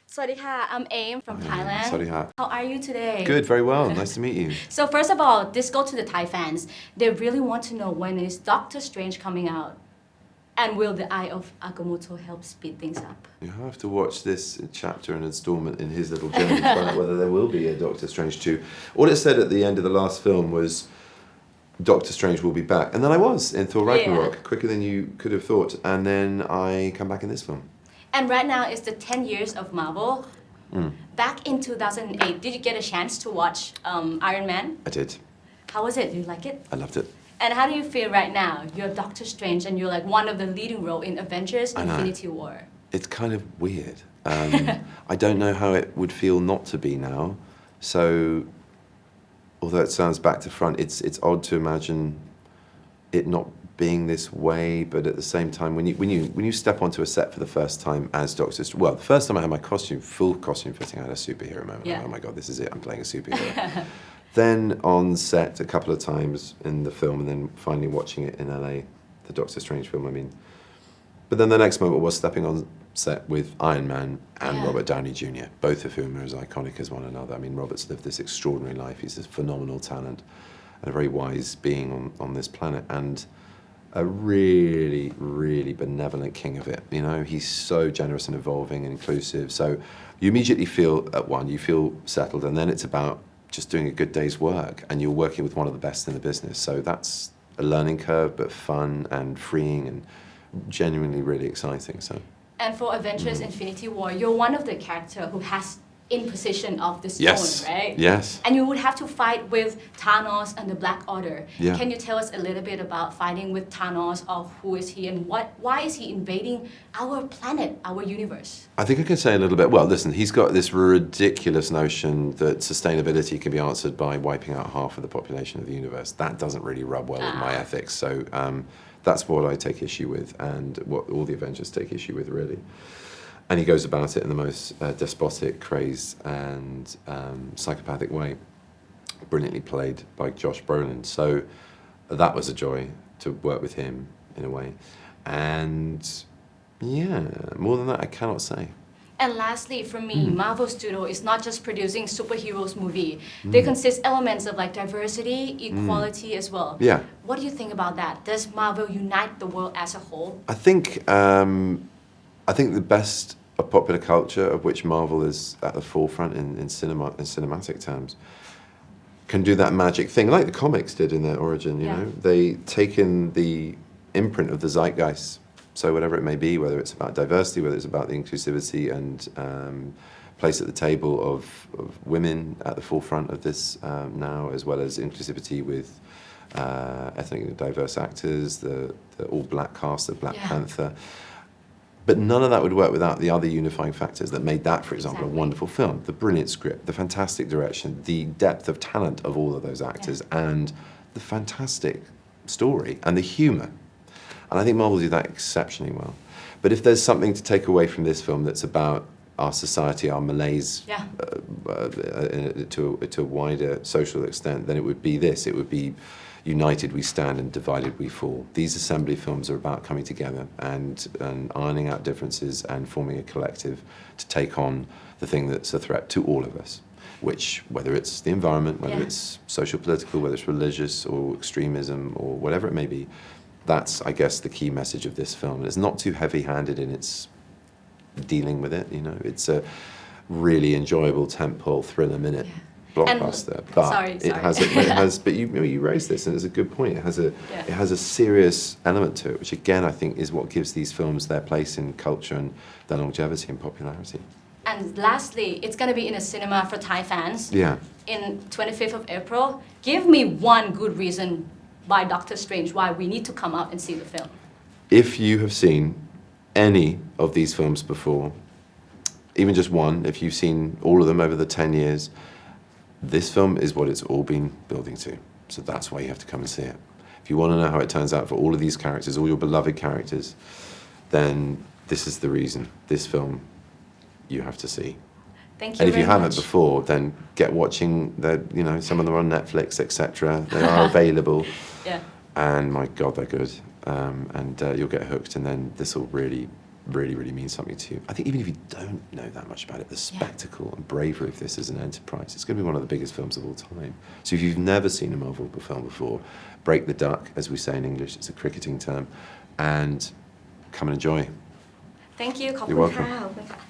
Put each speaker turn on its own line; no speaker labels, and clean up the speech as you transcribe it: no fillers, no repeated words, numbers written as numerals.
Sawadika, I'm Aim from Thailand.
Sawadika.
How are you today?
Good, very well. Nice to meet you.
So first of all, this goes to the Thai fans. They really want to know when is Doctor Strange coming out? And will the Eye of Agamotto help speed things up?
You have to watch this chapter and installment in his little journey to find out whether there will be a Doctor Strange 2. All it said at the end of the last film was Doctor Strange will be back. And then I was in Thor Ragnarok, quicker than you could have thought. And then I come back in this film.
And right now it's the 10 years of Marvel. Back in 2008, did you get a chance to watch Iron Man?
I did.
How was it? Did you like it?
I loved it.
And how do you feel right now? You're Doctor Strange and you're like one of the leading role in Avengers Infinity War.
It's kind of weird. I don't know how it would feel not to be now. So, although it sounds back to front, it's odd to imagine it not being this way. But at the same time, when you step onto a set for the first time as Doctor Strange, well, the first time I had my full costume fitting, I had a superhero moment.
Yeah.
Oh my God, this is it! I'm playing a superhero. Then on set a couple of times in the film, and then finally watching it in LA, the Doctor Strange film. I mean, but then the next moment was stepping on set with Iron Man and Robert Downey Jr., both of whom are as iconic as one another. I mean, Robert's lived this extraordinary life. He's a phenomenal talent and a very wise being on this planet, and a really, really benevolent king of it. You know, he's so generous and evolving and inclusive. So you immediately feel, you feel settled, and then it's about just doing a good day's work, and you're working with one of the best in the business. So that's a learning curve, but fun and freeing and genuinely really exciting. So.
And for Avengers Infinity War, you're one of the character who has in possession of the stone, right?
Yes.
And you would have to fight with Thanos and the Black Order.
Yeah.
Can you tell us a little bit about fighting with Thanos, or who is he and why is he invading our planet, our universe?
I think I can say a little bit. Well, listen, he's got this ridiculous notion that sustainability can be answered by wiping out half of the population of the universe. That doesn't really rub well with my ethics. So that's what I take issue with, and what all the Avengers take issue with, really. And he goes about it in the most despotic, crazed, and psychopathic way. Brilliantly played by Josh Brolin. So that was a joy to work with him in a way. And yeah, more than that, I cannot say.
And lastly, for me, Marvel Studio is not just producing superheroes movie. They consist elements of like diversity, equality as well.
Yeah.
What do you think about that? Does Marvel unite the world as a whole?
I think the best of popular culture, of which Marvel is at the forefront in cinematic terms, can do that magic thing, like the comics did in their origin, you know? They take in the imprint of the zeitgeist, so whatever it may be, whether it's about diversity, whether it's about the inclusivity and place at the table of women at the forefront of this now, as well as inclusivity with ethnically diverse actors, the all-black cast of Black Panther. But none of that would work without the other unifying factors that made that, for example, a wonderful film. The brilliant script, the fantastic direction, the depth of talent of all of those actors, and the fantastic story and the humour. And I think Marvel do that exceptionally well. But if there's something to take away from this film that's about our society, our malaise, to a wider social extent, then it would be this. It would be united we stand and divided we fall. These assembly films are about coming together and ironing out differences and forming a collective to take on the thing that's a threat to all of us, which, whether it's the environment, whether it's social, political, whether it's religious or extremism or whatever it may be, that's, I guess, the key message of this film. And it's not too heavy-handed in its dealing with it, you know. It's a really enjoyable tentpole thriller minute. Blockbuster, but it has. But you raised this, and it's a good point. It has a serious element to it, which again I think is what gives these films their place in culture and their longevity and popularity.
And lastly, it's going to be in a cinema for Thai fans.
Yeah.
In 25th of April. Give me one good reason why Doctor Strange, why we need to come out and see the film.
If you have seen any of these films before, even just one, if you've seen all of them over the 10 years. This film is what it's all been building to. So that's why you have to come and see it. If you want to know how it turns out for all of these characters, all your beloved characters, then this is the reason. This film you have to see.
Thank you.
And if you
very
haven't
much.
before, then get watching. Some of them are on Netflix, etc. They are available.
Yeah.
And my God, they're good. You'll get hooked, and then this will really really, really means something to you. I think even if you don't know that much about it, the spectacle and bravery of this as an enterprise, it's going to be one of the biggest films of all time. So if you've never seen a Marvel film before, break the duck, as we say in English, it's a cricketing term, and come and enjoy.
Thank you ขอบ
You're
คุณ
welcome.
ค่ะ